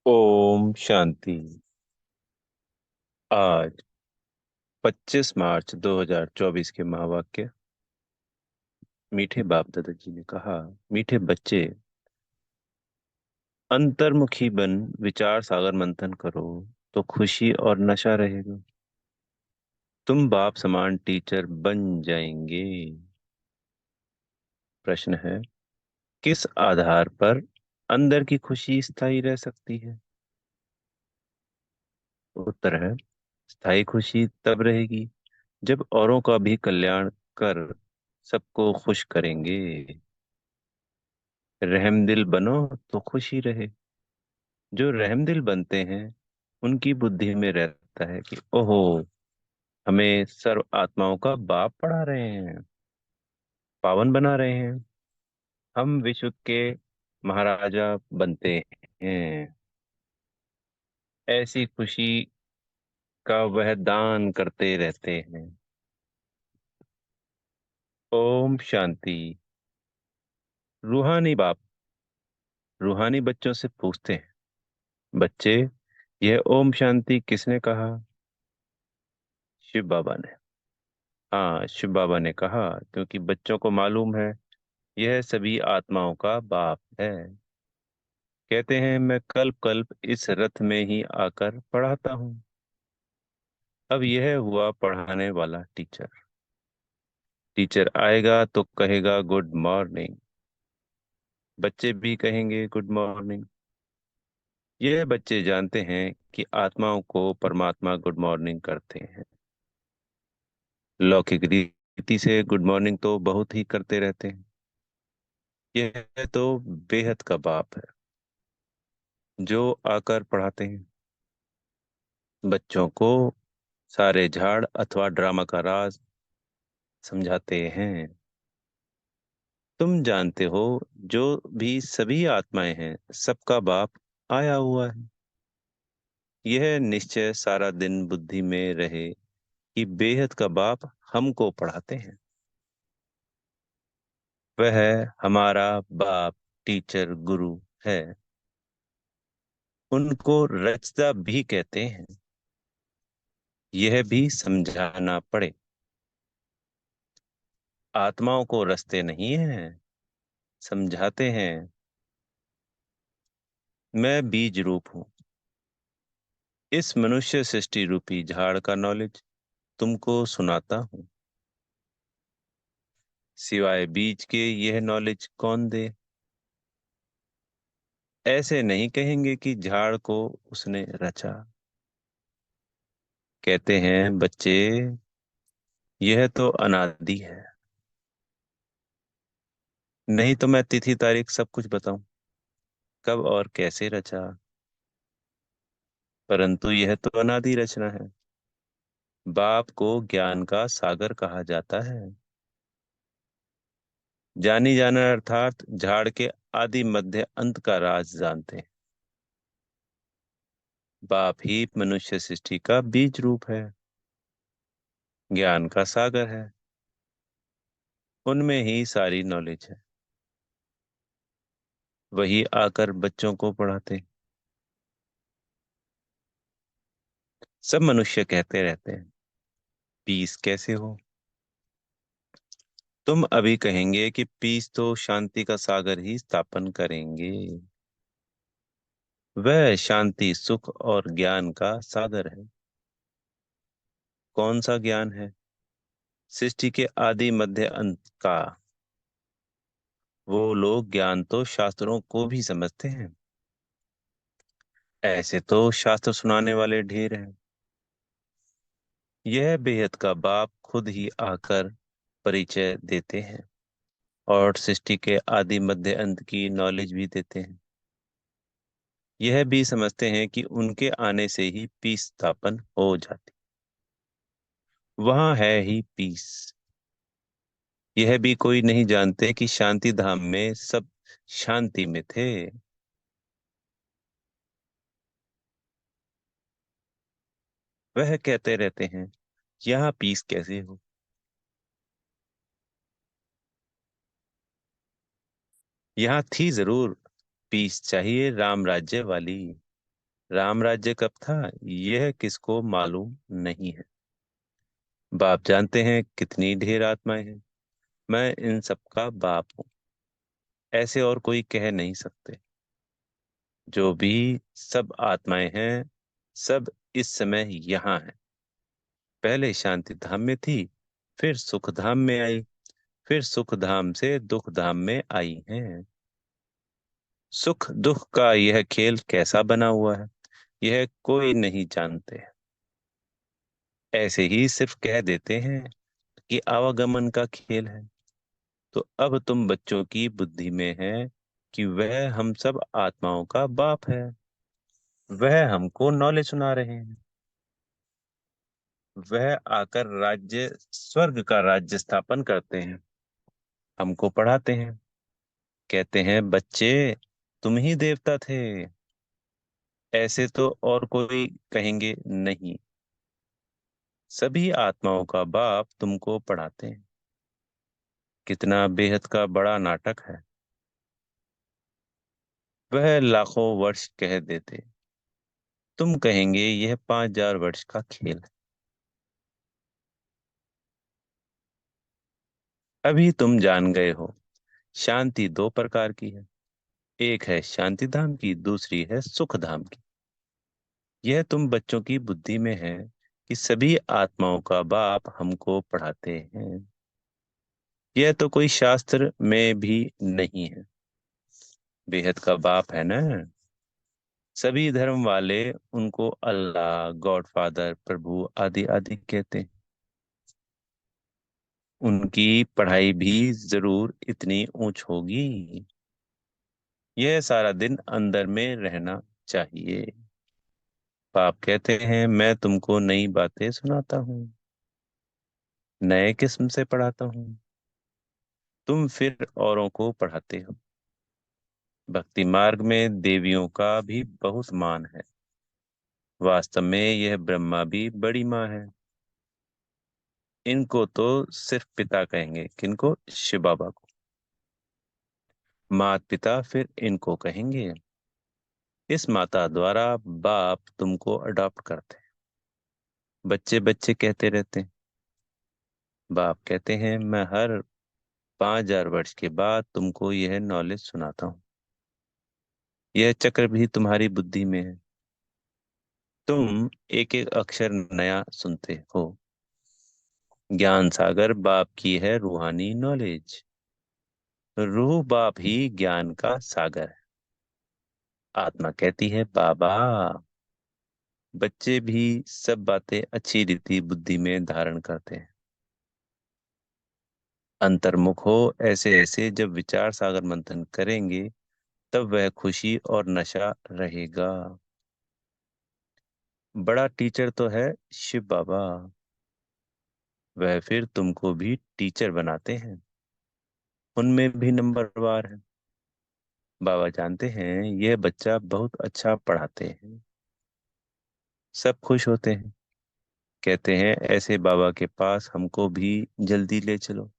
ओम शांति। आज 25 मार्च 2024 के महावाक्य। मीठे बाप दादाजी ने कहा, मीठे बच्चे, अंतर्मुखी बन विचार सागर मंथन करो तो खुशी और नशा रहेगा। तुम बाप समान टीचर बन जाएंगे। प्रश्न है, किस आधार पर अंदर की खुशी स्थायी रह सकती है? उत्तर है, स्थायी खुशी तब रहेगी जब औरों का भी कल्याण कर सबको खुश करेंगे। रहमदिल बनो तो खुशी रहे। जो रहमदिल बनते हैं उनकी बुद्धि में रहता है कि ओहो, हमें सर्व आत्माओं का बाप पढ़ा रहे हैं, पावन बना रहे हैं, हम विश्व के महाराजा बनते हैं। ऐसी खुशी का वह दान करते रहते हैं। ओम शांति। रूहानी बाप रूहानी बच्चों से पूछते हैं, बच्चे, यह ओम शांति किसने कहा? शिव बाबा ने। हाँ, शिव बाबा ने कहा, क्योंकि बच्चों को मालूम है यह सभी आत्माओं का बाप है। कहते हैं, मैं कल्प कल्प इस रथ में ही आकर पढ़ाता हूँ। अब यह हुआ पढ़ाने वाला टीचर। टीचर आएगा तो कहेगा गुड मॉर्निंग। बच्चे भी कहेंगे गुड मॉर्निंग। यह बच्चे जानते हैं कि आत्माओं को परमात्मा गुड मॉर्निंग करते हैं। लौकिक रीति से गुड मॉर्निंग तो बहुत ही करते रहते हैं। यह तो बेहद का बाप है जो आकर पढ़ाते हैं बच्चों को। सारे झाड़ अथवा ड्रामा का राज समझाते हैं। तुम जानते हो, जो भी सभी आत्माएं हैं सबका बाप आया हुआ है। यह निश्चय सारा दिन बुद्धि में रहे कि बेहद का बाप हमको पढ़ाते हैं। वह हमारा बाप टीचर गुरु है। उनको रचता भी कहते हैं। यह भी समझाना पड़े। आत्माओं को रस्ते नहीं हैं, समझाते हैं। मैं बीज रूप हूँ। इस मनुष्य सृष्टि रूपी झाड़ का नॉलेज तुमको सुनाता हूँ। सिवाय बीज के यह नॉलेज कौन दे? ऐसे नहीं कहेंगे कि झाड़ को उसने रचा। कहते हैं, बच्चे, यह तो अनादि है। नहीं तो मैं तिथि तारीख सब कुछ बताऊं, कब और कैसे रचा। परंतु यह तो अनादि रचना है। बाप को ज्ञान का सागर कहा जाता है। जानी जाना अर्थात झाड़ के आदि मध्य अंत का राज जानते हैं। बाप ही मनुष्य सृष्टि का बीज रूप है, ज्ञान का सागर है। उनमें ही सारी नॉलेज है। वही आकर बच्चों को पढ़ाते हैं। सब मनुष्य कहते रहते हैं, पीस कैसे हो? तुम अभी कहेंगे कि पीस तो शांति का सागर ही स्थापन करेंगे। वह शांति सुख और ज्ञान का सागर है। कौन सा ज्ञान है? सृष्टि के आदि मध्य अंत का। वो लोग ज्ञान तो शास्त्रों को भी समझते हैं। ऐसे तो शास्त्र सुनाने वाले ढेर हैं। यह बेहद का बाप खुद ही आकर परिचय देते हैं और सृष्टि के आदि मध्य अंत की नॉलेज भी देते हैं। यह भी समझते हैं कि उनके आने से ही पीस स्थापन हो जाती। वहां है ही पीस। यह भी कोई नहीं जानते कि शांति धाम में सब शांति में थे। वह कहते रहते हैं, यहाँ पीस कैसे हो? यहाँ थी जरूर, पीस चाहिए राम राज्य वाली। राम राज्य कब था, यह किसको मालूम नहीं है। बाप जानते हैं कितनी ढेर आत्माएं हैं। मैं इन सबका बाप हूँ, ऐसे और कोई कह नहीं सकते। जो भी सब आत्माएं हैं, सब इस समय यहाँ हैं। पहले शांति धाम में थी, फिर सुख धाम में आई, फिर सुख धाम से दुख धाम में आई हैं। सुख दुख का यह खेल कैसा बना हुआ है, यह कोई नहीं जानते। ऐसे ही सिर्फ कह देते हैं कि आवागमन का खेल है। तो अब तुम बच्चों की बुद्धि में है कि वह हम सब आत्माओं का बाप है। वह हमको नॉलेज सुना रहे हैं। वह आकर राज्य स्वर्ग का राज्य स्थापन करते हैं, हमको पढ़ाते हैं। कहते हैं बच्चे, तुम ही देवता थे। ऐसे तो और कोई कहेंगे नहीं। सभी आत्माओं का बाप तुमको पढ़ाते हैं। कितना बेहद का बड़ा नाटक है। वह लाखों वर्ष कह देते, तुम कहेंगे यह 5,000 वर्ष का खेल है। अभी तुम जान गए हो, शांति दो प्रकार की है। एक है शांति धाम की, दूसरी है सुख धाम की। यह तुम बच्चों की बुद्धि में है कि सभी आत्माओं का बाप हमको पढ़ाते हैं। यह तो कोई शास्त्र में भी नहीं है। बेहद का बाप है ना। सभी धर्म वाले उनको अल्लाह, गॉड फादर, प्रभु आदि आदि कहते हैं। उनकी पढ़ाई भी जरूर इतनी ऊंच होगी। यह सारा दिन अंदर में रहना चाहिए। बाप कहते हैं मैं तुमको नई बातें सुनाता हूँ, नए किस्म से पढ़ाता हूँ। तुम फिर औरों को पढ़ाते हो। भक्ति मार्ग में देवियों का भी बहुत मान है। वास्तव में यह ब्रह्मा भी बड़ी माँ है। इनको तो सिर्फ पिता कहेंगे, किनको? शिव बाबा को। मात पिता फिर इनको कहेंगे। इस माता द्वारा बाप तुमको अडॉप्ट करते हैं। बच्चे बच्चे कहते रहते हैं। बाप कहते हैं मैं हर 5,000 वर्ष के बाद तुमको यह नॉलेज सुनाता हूँ। यह चक्र भी तुम्हारी बुद्धि में है। तुम एक एक अक्षर नया सुनते हो। ज्ञान सागर बाप की है रूहानी नॉलेज। रूह बाप ही ज्ञान का सागर है। आत्मा कहती है बाबा। बच्चे भी सब बातें अच्छी रीति बुद्धि में धारण करते हैं। अंतर्मुख हो ऐसे ऐसे जब विचार सागर मंथन करेंगे, तब वह खुशी और नशा रहेगा। बड़ा टीचर तो है शिव बाबा। वह फिर तुमको भी टीचर बनाते हैं। उनमें भी नंबरवार है। बाबा जानते हैं यह बच्चा बहुत अच्छा पढ़ाते हैं। सब खुश होते हैं। कहते हैं ऐसे बाबा के पास हमको भी जल्दी ले चलो,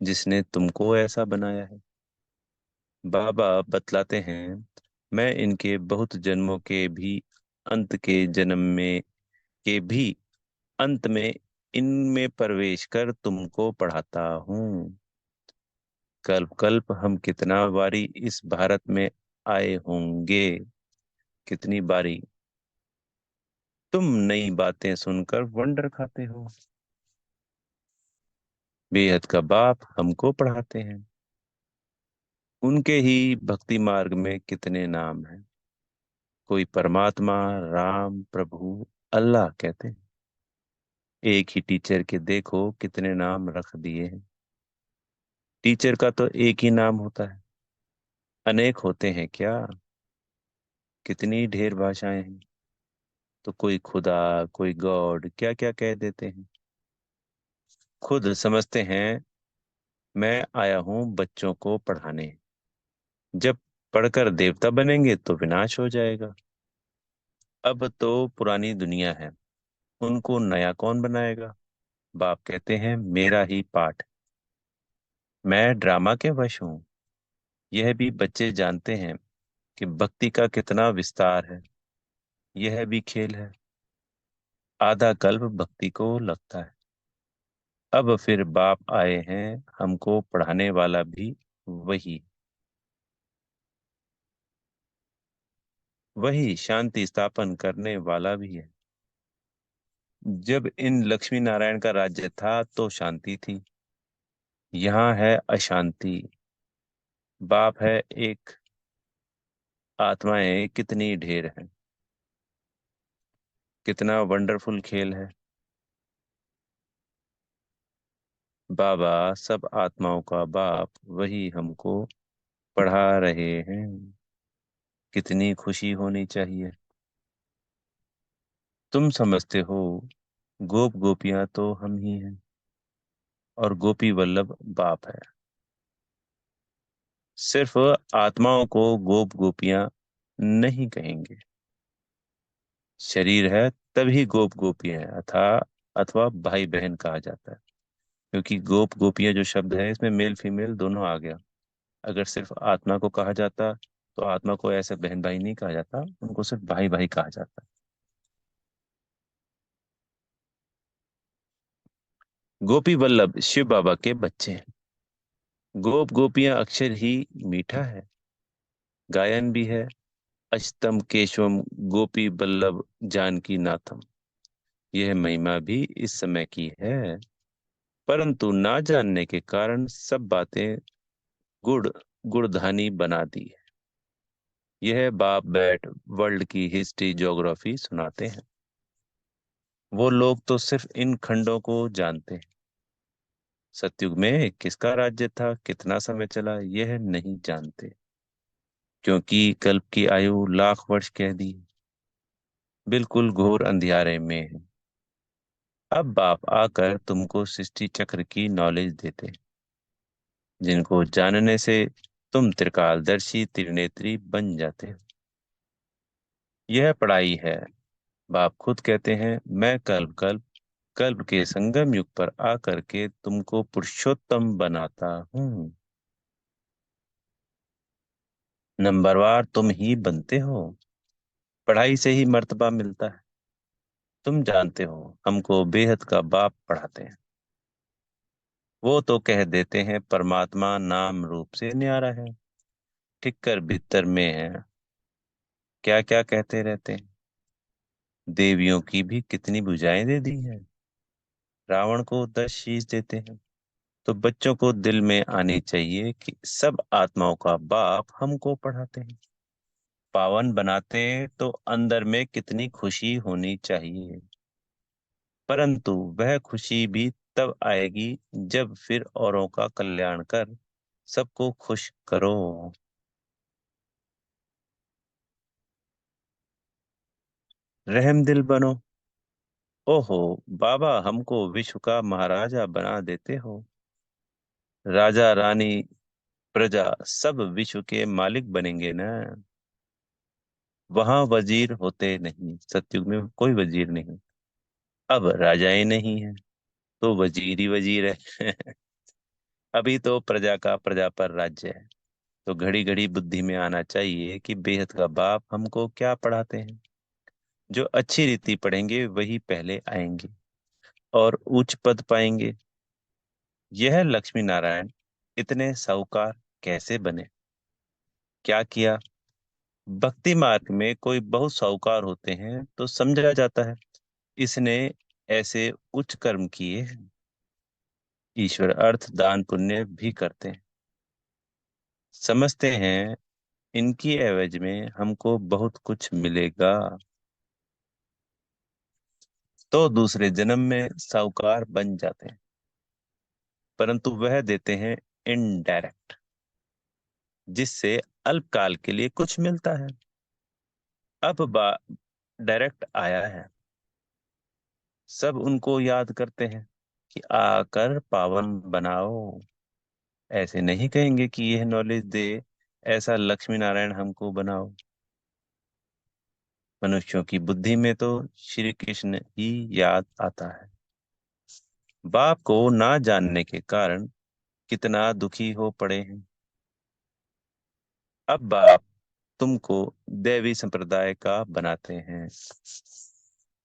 जिसने तुमको ऐसा बनाया है। बाबा बतलाते हैं मैं इनके बहुत जन्मों के भी अंत के जन्म में के भी अंत में इनमें प्रवेश कर तुमको पढ़ाता हूँ। कल्प कल्प हम कितना बारी इस भारत में आए होंगे, कितनी बारी। तुम नई बातें सुनकर वंडर खाते हो। बेहद का बाप हमको पढ़ाते हैं। उनके ही भक्ति मार्ग में कितने नाम हैं। कोई परमात्मा, राम, प्रभु, अल्लाह कहते हैं। एक ही टीचर के देखो कितने नाम रख दिए हैं। टीचर का तो एक ही नाम होता है, अनेक होते हैं क्या? कितनी ढेर भाषाएं हैं। तो कोई खुदा, कोई गॉड, क्या क्या कह देते हैं। खुद समझते हैं मैं आया हूं बच्चों को पढ़ाने। जब पढ़कर देवता बनेंगे तो विनाश हो जाएगा। अब तो पुरानी दुनिया है, उनको नया कौन बनाएगा? बाप कहते हैं मेरा ही पाठ। मैं ड्रामा के वश हूँ। यह भी बच्चे जानते हैं कि भक्ति का कितना विस्तार है। यह भी खेल है। आधा कल्प भक्ति को लगता है। अब फिर बाप आए हैं, हमको पढ़ाने वाला भी वही। वही शांति स्थापन करने वाला भी है। जब इन लक्ष्मी नारायण का राज्य था तो शांति थी। यहाँ है अशांति। बाप है एक, आत्माएं कितनी ढेर हैं। कितना वंडरफुल खेल है। बाबा सब आत्माओं का बाप वही हमको पढ़ा रहे हैं। कितनी खुशी होनी चाहिए। तुम समझते हो, गोप गोपियां तो हम ही हैं और गोपी वल्लभ बाप है। सिर्फ आत्माओं को गोप गोपियां नहीं कहेंगे। शरीर है तभी गोप गोपियां है, अथवा भाई बहन कहा जाता है। क्योंकि गोप गोपियां जो शब्द है इसमें मेल फीमेल दोनों आ गया। अगर सिर्फ आत्मा को कहा जाता तो आत्मा को ऐसे बहन भाई नहीं कहा जाता, उनको सिर्फ भाई भाई कहा जाता। गोपी वल्लभ शिव बाबा के बच्चे हैं। गोप गोपियां अक्षर ही मीठा है। गायन भी है। अष्टम केशवम गोपी वल्लभ जानकी नाथम। यह महिमा भी इस समय की है। परंतु ना जानने के कारण सब बातें गुड़ गुड़धानी बना दी है। यह बाप बैठ वर्ल्ड की हिस्ट्री ज्योग्राफी सुनाते हैं। वो लोग तो सिर्फ इन खंडों को जानते हैं। सतयुग में किसका राज्य था, कितना समय चला, यह नहीं जानते। क्योंकि कल्प की आयु लाख वर्ष कह दी। बिल्कुल घोर अंधियारे में है। अब बाप आकर तुमको सृष्टि चक्र की नॉलेज देते हैं, जिनको जानने से तुम त्रिकालदर्शी त्रिनेत्री बन जाते हो। यह पढ़ाई है। बाप खुद कहते हैं, मैं कल्प कल्प कल्प के संगम युग पर आकर के तुमको पुरुषोत्तम बनाता हूँ। नंबरवार तुम ही बनते हो। पढ़ाई से ही मर्तबा मिलता है। तुम जानते हो, हमको बेहद का बाप पढ़ाते हैं। वो तो कह देते हैं परमात्मा नाम रूप से न्यारा है, ठिक्कर भीतर में है। क्या क्या कहते रहते हैं। देवियों की भी कितनी भुजाएं दे दी हैं। रावण को 10 शीश देते हैं। तो बच्चों को दिल में आनी चाहिए कि सब आत्माओं का बाप हमको पढ़ाते हैं, पावन बनाते हैं, तो अंदर में कितनी खुशी होनी चाहिए। परंतु वह खुशी भी तब आएगी जब फिर औरों का कल्याण कर सबको खुश करो। रहम दिल बनो। ओहो, बाबा हमको विश्व का महाराजा बना देते हो। राजा रानी प्रजा सब विश्व के मालिक बनेंगे ना। वहां वजीर होते नहीं, सतयुग में कोई वजीर नहीं। अब राजाएं नहीं है तो वजीर ही वजीर है। अभी तो प्रजा का प्रजा पर राज्य है। तो घड़ी घड़ी बुद्धि में आना चाहिए कि बेहद का बाप हमको क्या पढ़ाते हैं। जो अच्छी रीति पढ़ेंगे वही पहले आएंगे और उच्च पद पाएंगे। यह लक्ष्मी नारायण इतने साहूकार कैसे बने, क्या किया। भक्ति मार्ग में कोई बहुत साहूकार होते हैं तो समझा जाता है, इसने ऐसे उच्च कर्म किए हैं। ईश्वर अर्थ दान पुण्य भी करते हैं। समझते हैं इनकी एवज में हमको बहुत कुछ मिलेगा। तो दूसरे जन्म में साहूकार बन जाते हैं। परंतु वह देते हैं इनडायरेक्ट, जिससे अल्पकाल के लिए कुछ मिलता है। अब डायरेक्ट आया है। सब उनको याद करते हैं कि आकर पावन बनाओ। ऐसे नहीं कहेंगे कि यह नॉलेज दे, ऐसा लक्ष्मी नारायण हमको बनाओ। मनुष्यों की बुद्धि में तो श्री कृष्ण ही याद आता है। बाप को ना जानने के कारण कितना दुखी हो पड़े हैं। अब बाप तुमको दैवी संप्रदाय का बनाते हैं।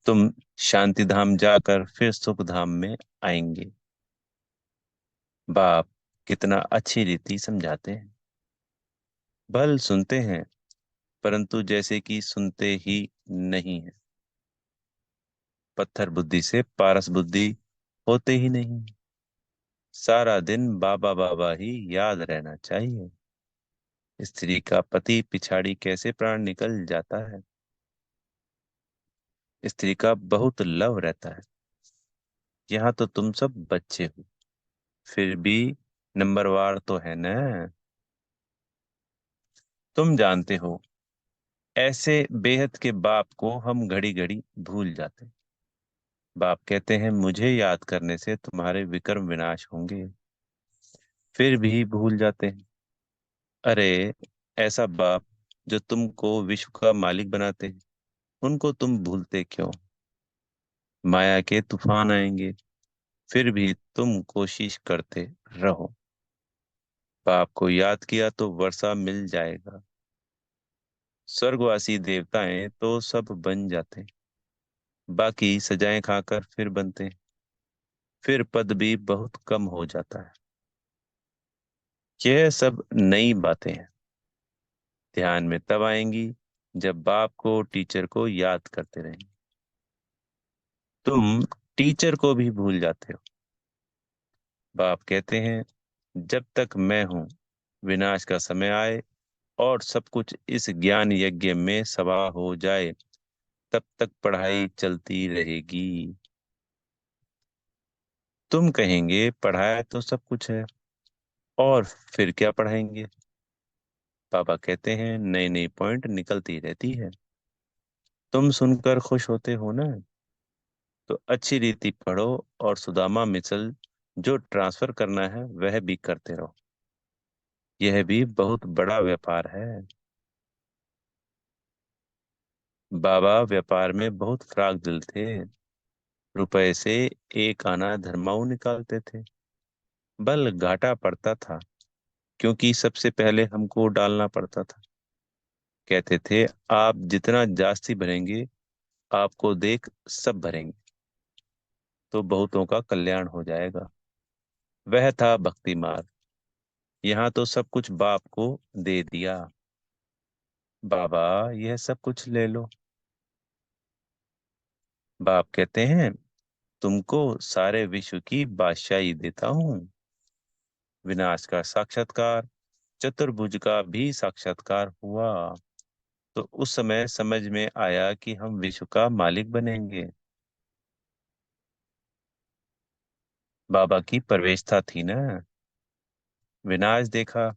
तुम शांति धाम जाकर फिर सुख धाम में आएंगे। बाप कितना अच्छी रीति समझाते हैं। बल सुनते हैं, परंतु जैसे कि सुनते ही नहीं है। पत्थर बुद्धि से पारस बुद्धि होते ही नहीं। सारा दिन बाबा बाबा ही याद रहना चाहिए। स्त्री का पति पिछाड़ी कैसे प्राण निकल जाता है। स्त्री का बहुत लव रहता है। यहाँ तो तुम सब बच्चे हो, फिर भी नंबरवार तो है ना। तुम जानते हो, ऐसे बेहद के बाप को हम घड़ी घड़ी भूल जाते हैं। बाप कहते हैं मुझे याद करने से तुम्हारे विक्रम विनाश होंगे, फिर भी भूल जाते हैं। अरे, ऐसा बाप जो तुमको विश्व का मालिक बनाते हैं, उनको तुम भूलते क्यों। माया के तूफान आएंगे, फिर भी तुम कोशिश करते रहो। बाप को याद किया तो वर्षा मिल जाएगा। स्वर्गवासी देवताएं तो सब बन जाते हैं, बाकी सजाएं खाकर फिर बनते हैं। फिर पद भी बहुत कम हो जाता है। यह सब नई बातें हैं, ध्यान में तब आएंगी जब बाप को टीचर को याद करते रहेंगे। तुम टीचर को भी भूल जाते हो। बाप कहते हैं जब तक मैं हूं, विनाश का समय आए और सब कुछ इस ज्ञान यज्ञ में सवा हो जाए, तब तक पढ़ाई चलती रहेगी। तुम कहेंगे पढ़ाया तो सब कुछ है, और फिर क्या पढ़ाएंगे। पापा कहते हैं नई नई पॉइंट निकलती रहती है। तुम सुनकर खुश होते हो ना, तो अच्छी रीति पढ़ो और सुदामा मिसल जो ट्रांसफर करना है वह भी करते रहो। यह भी बहुत बड़ा व्यापार है। बाबा व्यापार में बहुत फ्राक दिल थे। रुपए से एक आना धर्माऊ निकालते थे। बल घाटा पड़ता था, क्योंकि सबसे पहले हमको डालना पड़ता था। कहते थे आप जितना जास्ती भरेंगे, आपको देख सब भरेंगे, तो बहुतों का कल्याण हो जाएगा। वह था भक्ति मार्ग। यहाँ तो सब कुछ बाप को दे दिया। बाबा यह सब कुछ ले लो। बाप कहते हैं तुमको सारे विश्व की बादशाही देता हूँ। विनाश का साक्षात्कार, चतुर्भुज का भी साक्षात्कार हुआ, तो उस समय समझ में आया कि हम विश्व का मालिक बनेंगे। बाबा की प्रवेशता थी ना। विनाश देखा,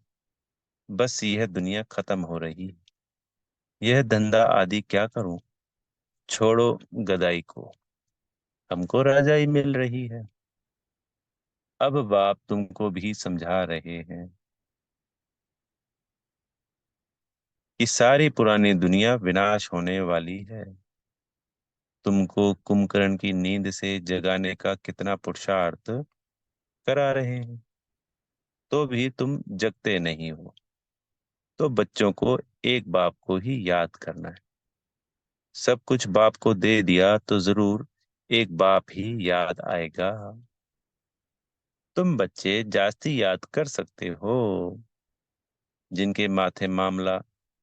बस यह दुनिया खत्म हो रही। यह धंधा आदि क्या करूं। छोड़ो गदाई को, हमको राजाई मिल रही है। अब बाप तुमको भी समझा रहे हैं कि सारी पुरानी दुनिया विनाश होने वाली है। तुमको कुंभकर्ण की नींद से जगाने का कितना पुरुषार्थ करा रहे हैं, तो भी तुम जगते नहीं हो। तो बच्चों को एक बाप को ही याद करना है। सब कुछ बाप को दे दिया तो जरूर एक बाप ही याद आएगा। तुम बच्चे जास्ती याद कर सकते हो। जिनके माथे मामला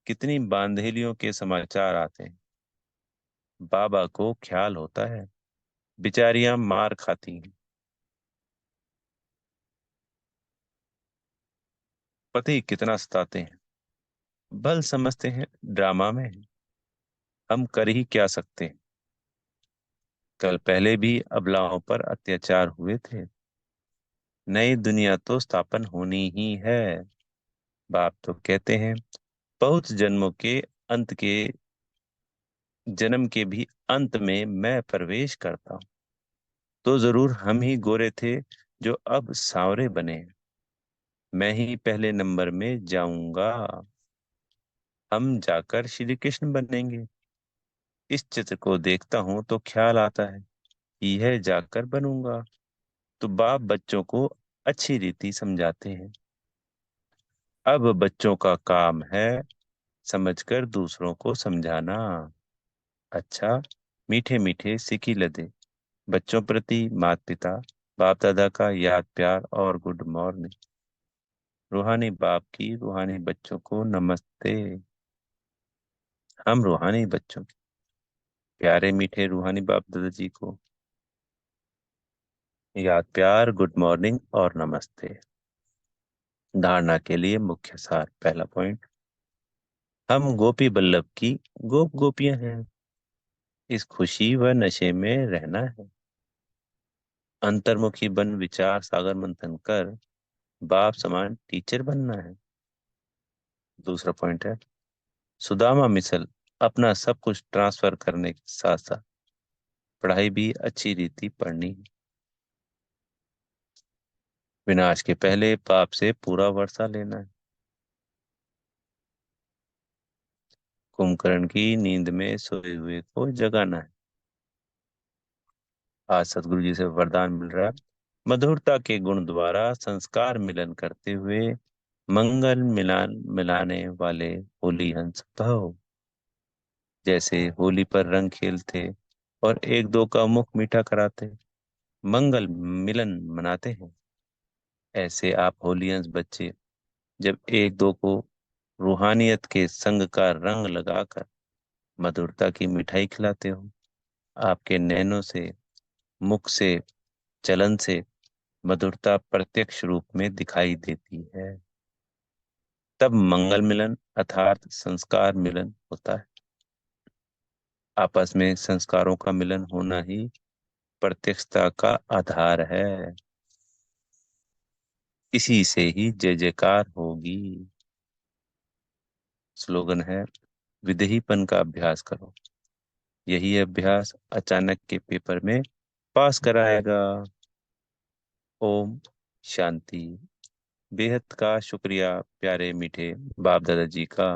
कितनी बांधेलियों के समाचार आते हैं, बाबा को ख्याल होता है बेचारियां मार खाती हैं। पति कितना सताते हैं, भल समझते हैं ड्रामा में है। हम कर ही क्या सकते हैं। कल पहले भी अबलाओं पर अत्याचार हुए थे। नई दुनिया तो स्थापन होनी ही है। बाप तो कहते हैं बहुत जन्मों के अंत के जन्म के भी अंत में मैं प्रवेश करता हूँ। तो जरूर हम ही गोरे थे जो अब सांवरे बने हैं। मैं ही पहले नंबर में जाऊंगा। हम जाकर श्री कृष्ण बनेंगे। इस चित्र को देखता हूं तो ख्याल आता है कि यह जाकर बनूंगा। तो बाप बच्चों को अच्छी रीति समझाते हैं। अब बच्चों का काम है समझकर दूसरों को समझाना। अच्छा, मीठे मीठे सिकी लदे, बच्चों प्रति माता पिता, बाप दादा का याद प्यार और गुड मॉर्निंग। रूहानी बाप की रूहानी बच्चों को नमस्ते। हम रूहानी बच्चों के प्यारे मीठे रूहानी बाप दादाजी को याद प्यार गुड मॉर्निंग और नमस्ते। धारणा के लिए मुख्य सार। पहला पॉइंट, हम गोपी बल्लभ की गोप गोपियां हैं। इस खुशी व नशे में रहना है। अंतर्मुखी बन विचार सागर मंथन कर बाप समान टीचर बनना है। दूसरा पॉइंट है, सुदामा मिसल अपना सब कुछ ट्रांसफर करने के साथ साथ पढ़ाई भी अच्छी रीति पढ़नी है। विनाश के पहले पाप से पूरा वर्षा लेना है। कुंभकर्ण की नींद में सोए हुए को जगाना है। आज सदगुरु जी से वरदान मिल रहा है, मधुरता के गुण द्वारा संस्कार मिलन करते हुए मंगल मिलान मिलाने वाले होली हंस भव। जैसे होली पर रंग खेलते और एक दो का मुख मीठा कराते, मंगल मिलन मनाते हैं, ऐसे आप होलियंस बच्चे जब एक दो को रूहानियत के संग का रंग लगाकर मधुरता की मिठाई खिलाते हो, आपके नैनों से, मुख से, चलन से मधुरता प्रत्यक्ष रूप में दिखाई देती है। तब मंगल मिलन अर्थात संस्कार मिलन होता है। आपस में संस्कारों का मिलन होना ही प्रत्यक्षता का आधार है। इसी से ही जय जयकार होगी। स्लोगन है, विदेहीपन का अभ्यास करो, यही अभ्यास अचानक के पेपर में पास कराएगा। ओम शांति। बेहद का शुक्रिया प्यारे मीठे बाप दादाजी का।